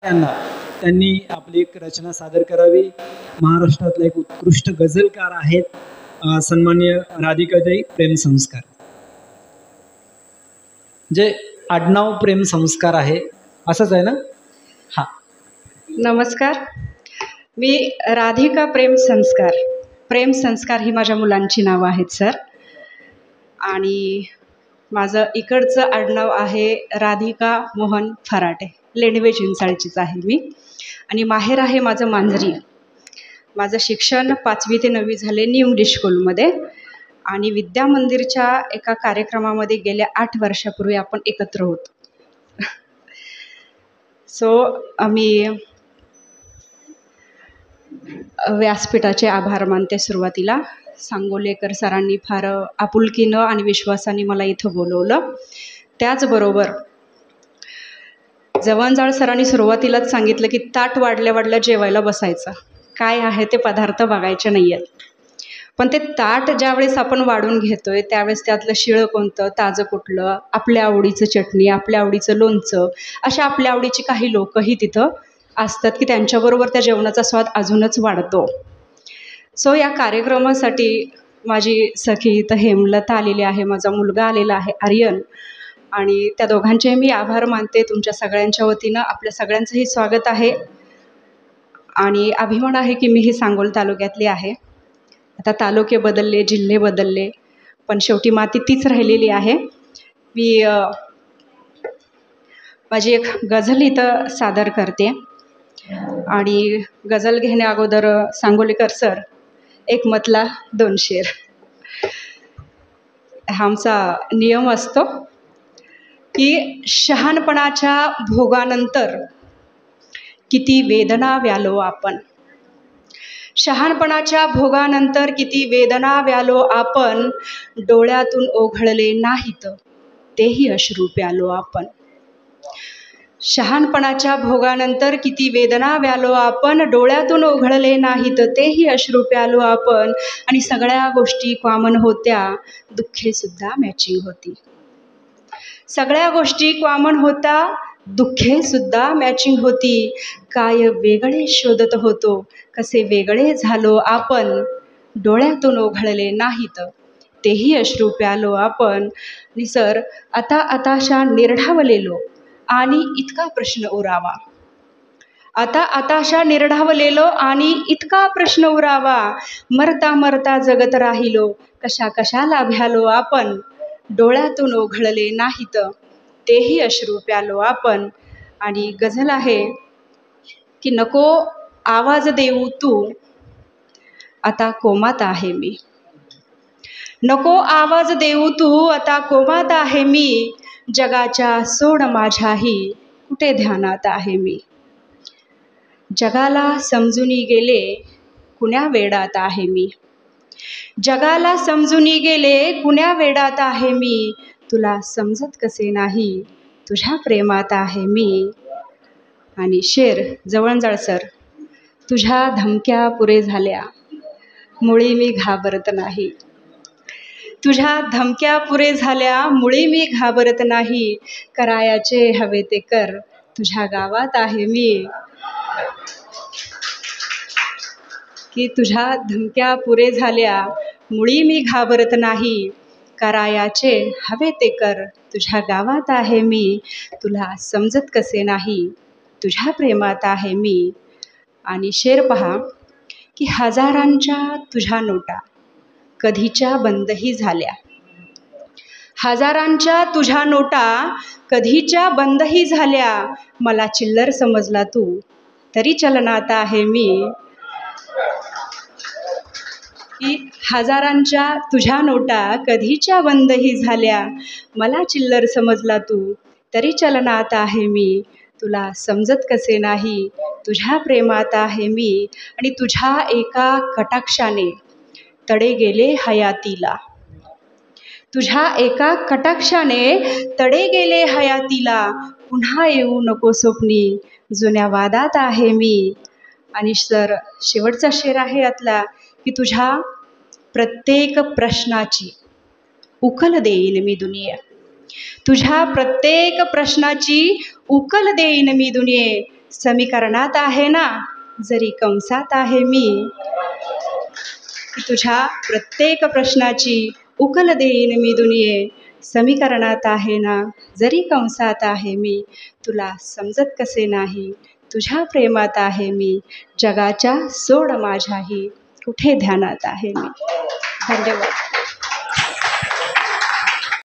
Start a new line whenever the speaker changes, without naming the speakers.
त्यांनी आपली एक रचना सादर करावी. महाराष्ट्रातले एक उत्कृष्ट गझलकार आहेत सन्माननीय राधिकाताई प्रेमसंस्कार. जे आडनाव प्रेमसंस्कार आहे, असंच आहे ना? हा.
नमस्कार, मी राधिका प्रेमसंस्कार. प्रेमसंस्कार ही माझ्या मुलांची नावं आहेत सर. आणि माझं इकडचं आडनाव आहे राधिका मोहन फराटे. लेंडवे चिंचाळचीच आहे मी. आणि माहेर आहे माझं मांजरी. माझं शिक्षण 5वी ते 9वी झाले न्यू इंग्लिश स्कूलमध्ये. आणि विद्या मंदिरच्या एका कार्यक्रमामध्ये गेल्या 8 वर्षापूर्वी आपण एकत्र होतो. सो आम्ही व्यासपीठाचे आभार मानते. सुरुवातीला सांगोलेकर सरांनी फार आपुलकीनं आणि विश्वासाने मला इथं बोलवलं. त्याचबरोबर जवंजाळ सरांनी सुरुवातीलाच सांगितलं की ताट वाढल्या वाढल्या जेवायला बसायचं. काय आहे ते पदार्थ बघायचे नाही आहेत, पण ते ताट ज्यावेळेस आपण वाढून घेतोय त्यावेळेस त्यातलं शिळं कोणतं, ताजं कुठलं, आपल्या आवडीचं चटणी, आपल्या आवडीचं लोणचं, अशा आपल्या आवडीची काही लोकही तिथं असतात की त्यांच्याबरोबर त्या जेवणाचा स्वाद अजूनच वाढतो. सो या कार्यक्रमासाठी माझी सखी इथं हेमलता आलेली आहे, माझा मुलगा आलेला आहे आर्यन. आणि त्या दोघांचे मी आभार मानते. तुमच्या सगळ्यांच्या वतीनं आपल्या सगळ्यांचंही स्वागत आहे. आणि अभिमान आहे की मी ही सांगोल तालुक्यातली आहे. आता तालुके बदलले, जिल्हे बदलले, पण शेवटी माती तीच राहिलेली आहे. मी माझी एक गझल इथं सादर करते. आणि गझल घेण्या अगोदर सांगोलेकर सर, एक मतला 2 शेर हा आमचा नियम असतो की शहाणपणाच्या भोगानंतर किती वेदना व्यालो आपण. शहाणपणाच्या भोगानंतर किती वेदना व्यालो आपण. डोळ्यातून ओघळले नाहीत तेही अश्रू प्यालो आपण. शहाणपणाच्या भोगानंतर किती वेदना व्यालो आपण. डोळ्यातून ओघळले नाहीत तेही अश्रू प्यालो आपण. आणि सगळ्या गोष्टी कॉमन होत्या, दुःखे सुद्धा मॅचिंग होती. सगळ्या गोष्टी कॉमन होता, दुःखे सुद्धा मॅचिंग होती. काय वेगळे शोधत होतो, कसे वेगळे झालो आपण. डोळ्यातून ओघळले नाहीत तेही अश्रू प्यालो आपण. आणि सर, आता आताशा निर्ढावलेलो आणि इतका प्रश्न उरावा. आता आताशा निर्ढावलेलो आणि इतका प्रश्न उरावा. मरता मरता जगत राहिलो, कशा कशाला भ्यालो आपण. डोळ्यातून ओघळले नाहीत तेही अश्रू प्यालो आपण. आणि गझल आहे की नको आवाज देऊ तू, आता कोमात आहे मी. नको आवाज देऊ तू, आता कोमात आहे मी. जगाच्या सोड माझ्याही कुठे ध्यानात आहे मी. जगाला समजूनी गेले कुण्या वेडात आहे मी. जगाला समजूनी गेले कुण्या वेडात आहे मी. तुला समजत कसे नाही, तुझ्या प्रेमात आहे मी. आणि शेर जवळजाळ सर, तुझ्या धमक्या पुरे झाल्या मुळी मी घाबरत नाही. तुझ्या धमक्या पुरे झाल्या मुळी मी घाबरत नाही. करायाचे हवे ते कर, तुझ्या गावात आहे मी. की तुझ्या धमक्या पुरे झाल्या मुळी मी घाबरत नाही. करायाचे हवे ते कर, तुझ्या गावात आहे मी. तुला समजत कसे नाही, तुझ्या प्रेमात आहे मी. आणि शेर पहा की हजारांच्या तुझ्या नोटा कधीच्या बंदही झाल्या. हजारांच्या तुझ्या नोटा कधीच्या बंदही झाल्या. मला चिल्लर समजला तू, तरी चलनात आहे मी. की हजारांच्या तुझ्या नोटा कधीच्या बंदही झाल्या. मला चिल्लर समजला तू, तरी चलनात आहे मी. तुला समजत कसे नाही, तुझ्या प्रेमात आहे मी. आणि तुझ्या एका कटाक्षाने तडे गेले हयातीला. तुझ्या एका कटाक्षाने तडे गेले हयातीला. पुन्हा येऊ नको स्वप्नी, जुन्या वादात आहे मी. आणि सर, शेवटचा शेर आहे यातला की तुझ्या प्रत्येक प्रश्नाची उकल देईन मी दुनिया. तुझ्या प्रत्येक प्रश्नाची उकल देईन मी दुनिये. समीकरणात आहे ना जरी कंसात आहे मी, तुझ्या प्रत्येक प्रश्नाची उकल देईन मी दुनिये. समीकरणात आहे ना जरी कंसात आहे मी, तुला समजत कसे नाही तुझ्या प्रेमात आहे मी. जगाच्या सोड माझ्याही कुठे ध्यानात आहे मी. धन्यवाद.